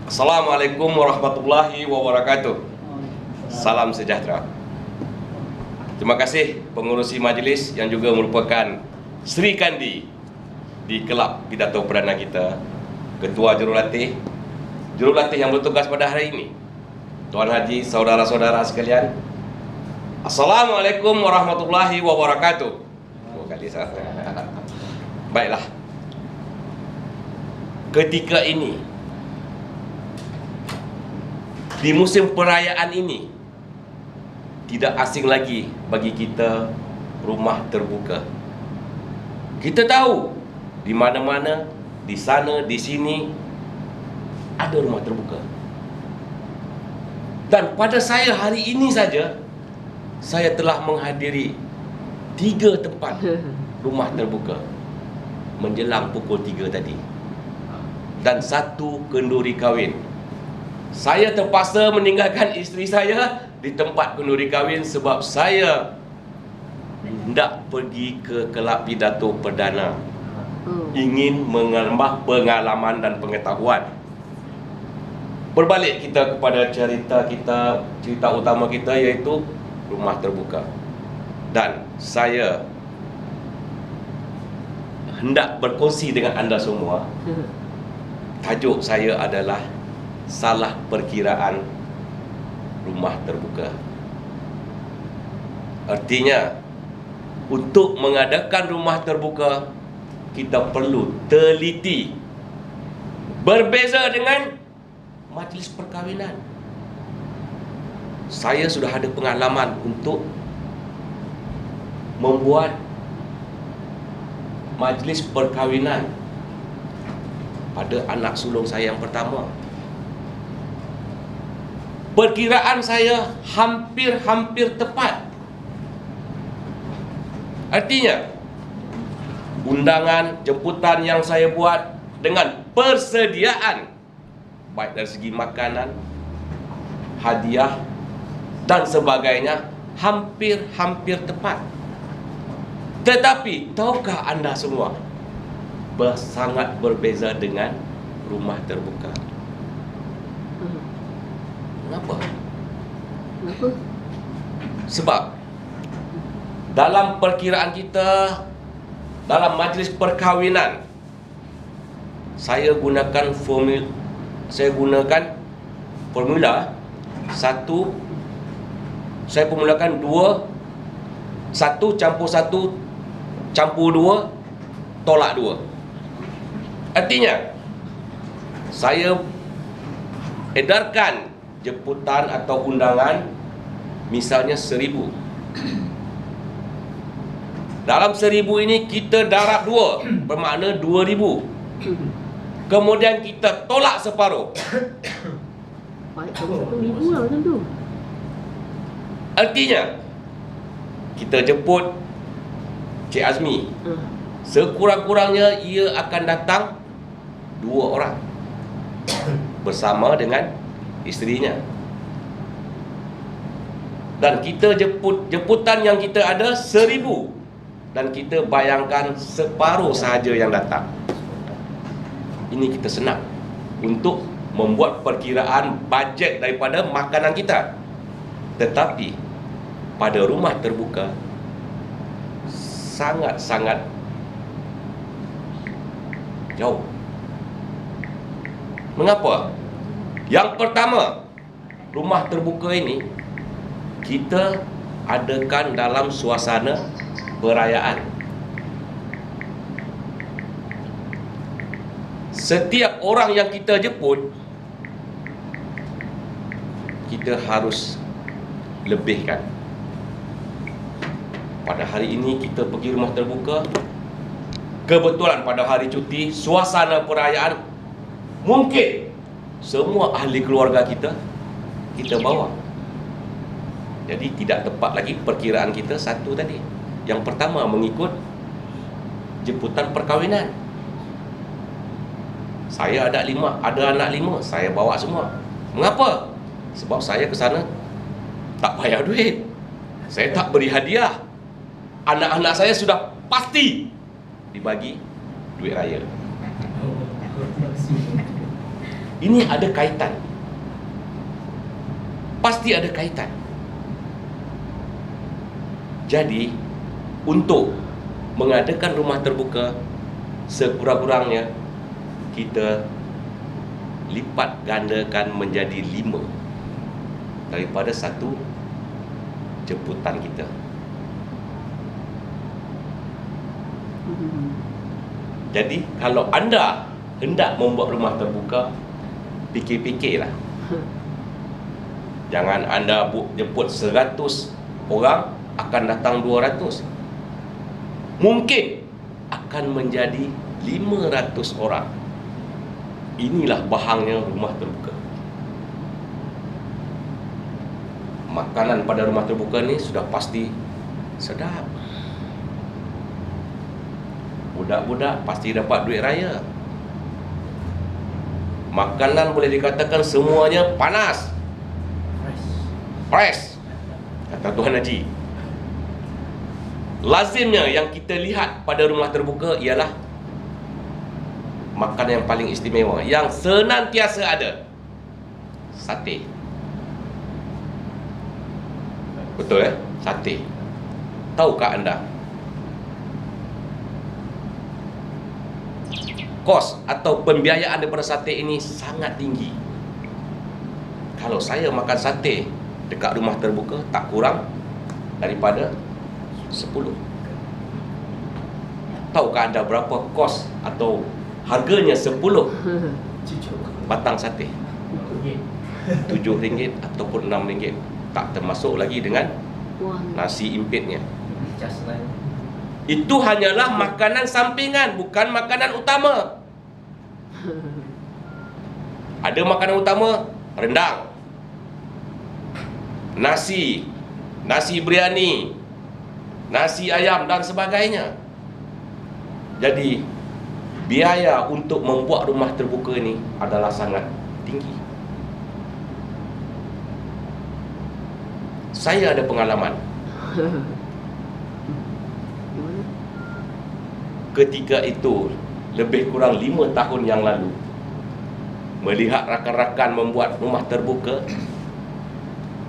Assalamualaikum warahmatullahi wabarakatuh. Salam sejahtera. Terima kasih pengurusi majlis yang juga merupakan Sri Kandi di Kelab Pidato Perdana kita, Ketua Jurulatih yang bertugas pada hari ini, Tuan Haji, saudara-saudara sekalian, Assalamualaikum warahmatullahi wabarakatuh. Dua kali salah. Baiklah. Ketika ini, di musim perayaan ini, tidak asing lagi bagi kita rumah terbuka. Kita tahu di mana-mana, di sana, di sini ada rumah terbuka. Dan pada saya hari ini saja, saya telah menghadiri 3 tempat rumah terbuka menjelang pukul 3 tadi, dan 1 kenduri kahwin. Saya terpaksa meninggalkan isteri saya di tempat kenduri kahwin sebab saya hendak pergi ke Kelab Pidato Perdana, ingin menambah pengalaman dan pengetahuan. Berbalik kita kepada cerita utama kita, iaitu rumah terbuka. Dan saya hendak berkongsi dengan anda semua. Tajuk saya adalah salah perkiraan rumah terbuka. Artinya, untuk mengadakan rumah terbuka, kita perlu teliti. Berbeza dengan majlis perkahwinan. Saya sudah ada pengalaman untuk membuat majlis perkahwinan pada anak sulung saya yang pertama. Perkiraan saya hampir tepat. Artinya, undangan, jemputan yang saya buat dengan persediaan, baik dari segi makanan, hadiah dan sebagainya, hampir tepat. Tetapi, tahukah anda semua, sangat berbeza dengan rumah terbuka. Kenapa? Sebab dalam perkiraan kita, dalam majlis perkahwinan, saya gunakan formula 1. Saya formulakan 2, 1 campur 1 campur 2 tolak 2. Artinya, saya edarkan jemputan atau undangan misalnya 1000. Dalam 1000 ini kita darab 2, bermakna 2000. Kemudian kita tolak separuh. Baik, 1,000 lah macam tu. Artinya, kita jemput Cik Azmi, sekurang-kurangnya ia akan datang 2 orang bersama dengan isterinya. Dan kita jemputan yang kita ada 1000, dan kita bayangkan separuh sahaja yang datang. Ini kita senang untuk membuat perkiraan bajet daripada makanan kita. Tetapi pada rumah terbuka sangat jauh. Mengapa? Yang pertama, rumah terbuka ini kita adakan dalam suasana perayaan. Setiap orang yang kita jemput, kita harus lebihkan. Pada hari ini kita pergi rumah terbuka, kebetulan pada hari cuti, suasana perayaan, mungkin semua ahli keluarga kita bawa. Jadi tidak tepat lagi perkiraan kita 1 tadi. Yang pertama mengikut jemputan perkahwinan. Saya ada anak 5, saya bawa semua. Mengapa? Sebab saya ke sana tak payah duit. Saya tak beri hadiah. Anak-anak saya sudah pasti dibagi duit raya. Ini ada kaitan. Pasti ada kaitan. Jadi, untuk mengadakan rumah terbuka, sekurang-kurangnya kita lipat gandakan menjadi 5 daripada satu jemputan kita. Jadi kalau anda hendak membuat rumah terbuka, fikir-fikirlah. Jangan anda jemput 100 orang, akan datang 200. Mungkin akan menjadi 500 orang. Inilah bahangnya rumah terbuka. Makanan pada rumah terbuka ni sudah pasti sedap. Budak-budak pasti dapat duit raya. Makanan boleh dikatakan semuanya panas, fresh, kata Tuan Haji. Lazimnya yang kita lihat pada rumah terbuka ialah makanan yang paling istimewa, yang senantiasa ada, sate. Betul sate. Tahukah anda kos atau pembiayaan daripada sate ini sangat tinggi? Kalau saya makan sate dekat rumah terbuka, tak kurang daripada 10. Tahukah anda berapa kos atau harganya 10 batang sate? RM7 ataupun RM6. Tak termasuk lagi dengan nasi impitnya. Itu hanyalah makanan sampingan, bukan makanan utama. Ada makanan utama, rendang, nasi biryani, nasi ayam dan sebagainya. Jadi biaya untuk membuat rumah terbuka ini adalah sangat tinggi. Saya ada pengalaman. Ketika itu, lebih kurang 5 tahun yang lalu, melihat rakan-rakan membuat rumah terbuka,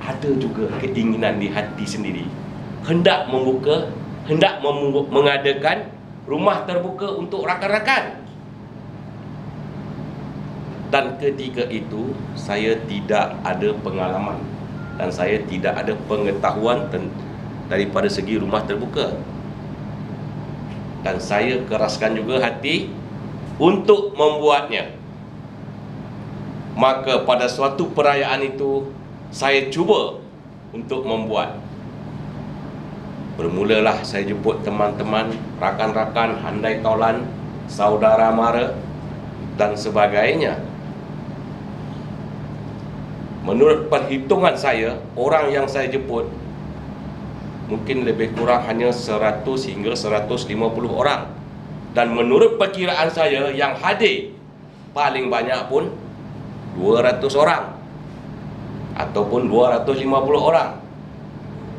ada juga keinginan di hati sendiri hendak mengadakan rumah terbuka untuk rakan-rakan. Dan ketika itu saya tidak ada pengalaman dan saya tidak ada pengetahuan daripada segi rumah terbuka. Dan saya keraskan juga hati untuk membuatnya. Maka pada suatu perayaan itu saya cuba untuk membuat. Bermulalah saya jemput teman-teman, rakan-rakan, handai taulan, saudara mara dan sebagainya. Menurut perhitungan saya, orang yang saya jemput mungkin lebih kurang hanya 100 hingga 150 orang. Dan menurut perkiraan saya, yang hadir paling banyak pun 200 orang ataupun 250 orang.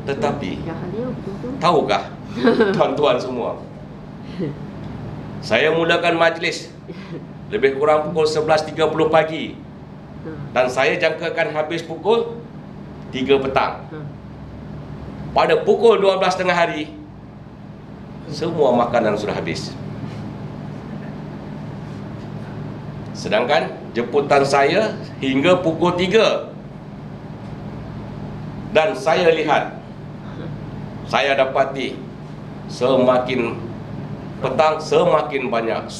Tetapi tahukah tuan-tuan semua, saya mulakan majlis lebih kurang pukul 11.30 pagi dan saya jangkakan habis pukul 3 petang. Pada pukul 12 tengah hari, semua makanan sudah habis. Sedangkan jemputan saya hingga pukul 3. Dan saya lihat, saya dapati semakin petang semakin banyak.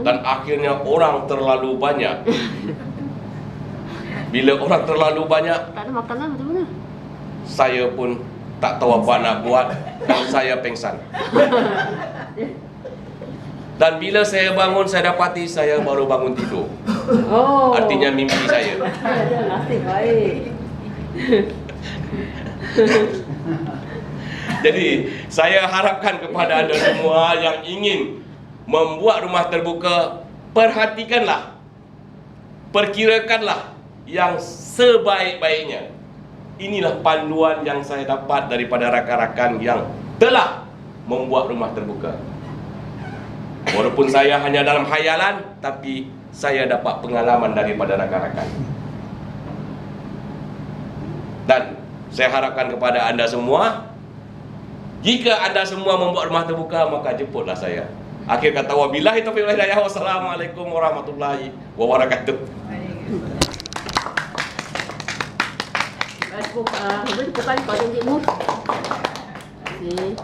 Dan akhirnya orang terlalu banyak. Bila orang terlalu banyak, tak ada makanan macam mana? saya pun tak tahu apa nak buat dan saya pengsan. Dan bila saya bangun, saya dapati saya baru bangun tidur. Oh. Artinya mimpi saya. Ada nasib baik. Jadi saya harapkan kepada anda semua yang ingin membuat rumah terbuka, perhatikanlah, perkirakanlah yang sebaik-baiknya. Inilah panduan yang saya dapat daripada rakan-rakan yang telah membuat rumah terbuka. Walaupun saya hanya dalam khayalan, tapi saya dapat pengalaman daripada rakan-rakan. Dan saya harapkan kepada anda semua, jika anda semua membuat rumah terbuka, maka jemputlah saya. Akhir kata, wabillahi taufiq wal hidayah. Wassalamualaikum warahmatullahi wabarakatuh. Bukan pada cikgu. Okey.